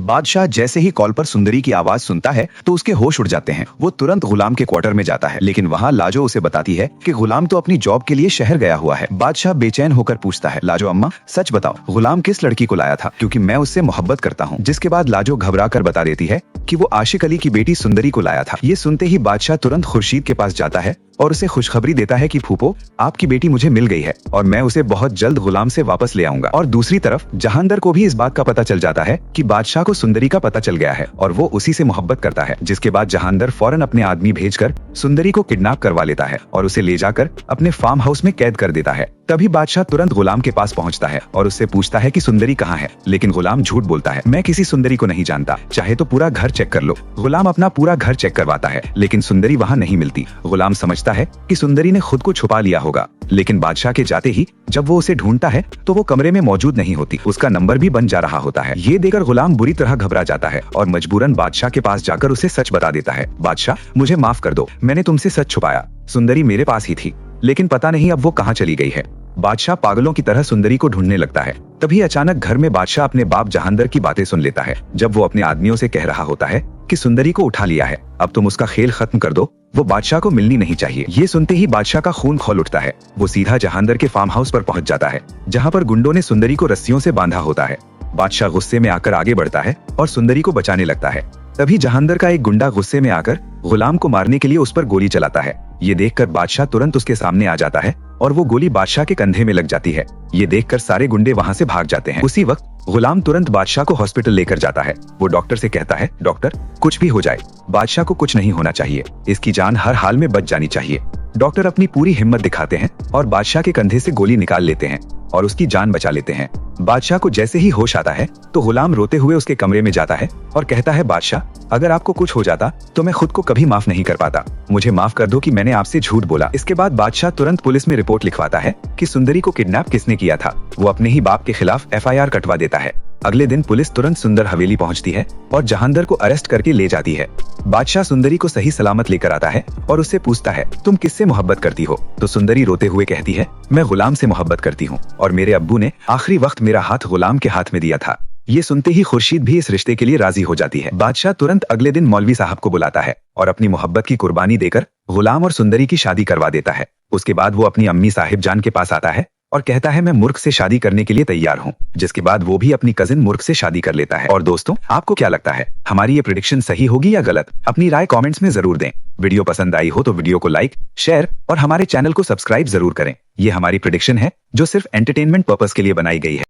बादशाह जैसे ही कॉल पर सुंदरी की आवाज सुनता है तो उसके होश उड़ जाते हैं। वो तुरंत गुलाम के क्वार्टर में जाता है, लेकिन वहाँ लाजो उसे बताती है कि गुलाम तो अपनी जॉब के लिए शहर गया हुआ है। बादशाह बेचैन होकर पूछता है, लाजो अम्मा सच बताओ, गुलाम किस लड़की को लाया था, क्योंकि मैं उससे मोहब्बत करता हूँ। जिसके बाद लाजो घबरा कर बता देती है कि वो आशिक अली की बेटी सुंदरी को लाया था। ये सुनते ही बादशाह तुरंत खुर्शीद के पास जाता है और उसे खुशखबरी देता है कि फूफो, आपकी बेटी मुझे मिल गई है और मैं उसे बहुत जल्द गुलाम से वापस ले आऊंगा। और दूसरी तरफ जहांदर को भी इस बात का पता चल जाता है कि बादशाह को सुंदरी का पता चल गया है और वो उसी से मोहब्बत करता है। जिसके बाद जहांदर फौरन अपने आदमी भेजकर सुंदरी को किडनैप करवा लेता है और उसे ले जाकर अपने फार्म हाउस में कैद कर देता है। तभी बादशाह तुरंत गुलाम के पास पहुंचता है और उससे पूछता है कि सुंदरी कहाँ है, लेकिन गुलाम झूठ बोलता है, मैं किसी सुंदरी को नहीं जानता, चाहे तो पूरा घर चेक कर लो। गुलाम अपना पूरा घर चेक करवाता है, लेकिन सुंदरी वहाँ नहीं मिलती। गुलाम समझता है कि सुंदरी ने खुद को छुपा लिया होगा, लेकिन बादशाह के जाते ही जब वो उसे ढूंढता है तो वो कमरे में मौजूद नहीं होती। उसका नंबर भी बन जा रहा होता है। ये देखकर गुलाम बुरी तरह घबरा जाता है और मजबूरन बादशाह के पास जाकर उसे सच बता देता है, बादशाह मुझे माफ कर दो, मैंने तुमसे सच छुपाया, सुंदरी मेरे पास ही थी, लेकिन पता नहीं अब वो कहाँ चली गई है। बादशाह पागलों की तरह सुंदरी को ढूंढने लगता है। तभी अचानक घर में बादशाह अपने बाप जहांदर की बातें सुन लेता है, जब वो अपने आदमियों से कह रहा होता है कि सुंदरी को उठा लिया है, अब तुम उसका खेल खत्म कर दो, वो बादशाह को मिलनी नहीं चाहिए। ये सुनते ही बादशाह का खून खौल उठता है। वो सीधा जहांदर के फार्म हाउस पर पहुंच जाता है, जहां पर गुंडों ने सुंदरी को रस्सियों से बांधा होता है। बादशाह गुस्से में आकर आगे बढ़ता है और सुंदरी को बचाने लगता है। तभी जहांदर का एक गुंडा गुस्से में आकर गुलाम को मारने के लिए उस पर गोली चलाता है। ये देखकर बादशाह तुरंत उसके सामने आ जाता है और वो गोली बादशाह के कंधे में लग जाती है। ये देखकर सारे गुंडे वहाँ से भाग जाते हैं। उसी वक्त गुलाम तुरंत बादशाह को हॉस्पिटल लेकर जाता है। वो डॉक्टर से कहता है, डॉक्टर कुछ भी हो जाए, बादशाह को कुछ नहीं होना चाहिए, इसकी जान हर हाल में बच जानी चाहिए। डॉक्टर अपनी पूरी हिम्मत दिखाते हैं और बादशाह के कंधे से गोली निकाल लेते हैं और उसकी जान बचा लेते हैं। बादशाह को जैसे ही होश आता है तो गुलाम रोते हुए उसके कमरे में जाता है और कहता है, बादशाह अगर आपको कुछ हो जाता तो मैं खुद को कभी माफ नहीं कर पाता, मुझे माफ कर दो कि मैंने आपसे झूठ बोला। इसके बाद बादशाह तुरंत पुलिस में रिपोर्ट लिखवाता है कि सुंदरी को किडनैप किसने किया था। वो अपने ही बाप के खिलाफ FIR कटवा देता है। अगले दिन पुलिस तुरंत सुंदर हवेली पहुंचती है और जहांदर को अरेस्ट करके ले जाती है। बादशाह सुंदरी को सही सलामत लेकर आता है और उससे पूछता है, तुम किससे मोहब्बत करती हो? तो सुंदरी रोते हुए कहती है, मैं गुलाम से मोहब्बत करती हूँ और मेरे अब्बू ने आखिरी वक्त मेरा हाथ गुलाम के हाथ में दिया था। ये सुनते ही खुर्शीद भी इस रिश्ते के लिए राजी हो जाती है। बादशाह तुरंत अगले दिन मौलवी साहब को बुलाता है और अपनी मोहब्बत की कुर्बानी देकर गुलाम और सुंदरी की शादी करवा देता है। उसके बाद वो अपनी अम्मी साहिब जान के पास आता है और कहता है, मैं मुर्ख से शादी करने के लिए तैयार हूँ। जिसके बाद वो भी अपनी कजिन मुर्ख से शादी कर लेता है। और दोस्तों, आपको क्या लगता है, हमारी ये प्रेडिक्शन सही होगी या गलत? अपनी राय कमेंट्स में जरूर दें। वीडियो पसंद आई हो तो वीडियो को लाइक, शेयर और हमारे चैनल को सब्सक्राइब जरूर करें। ये हमारी प्रेडिक्शन है जो सिर्फ एंटरटेनमेंट पर्पस के लिए बनाई गई है।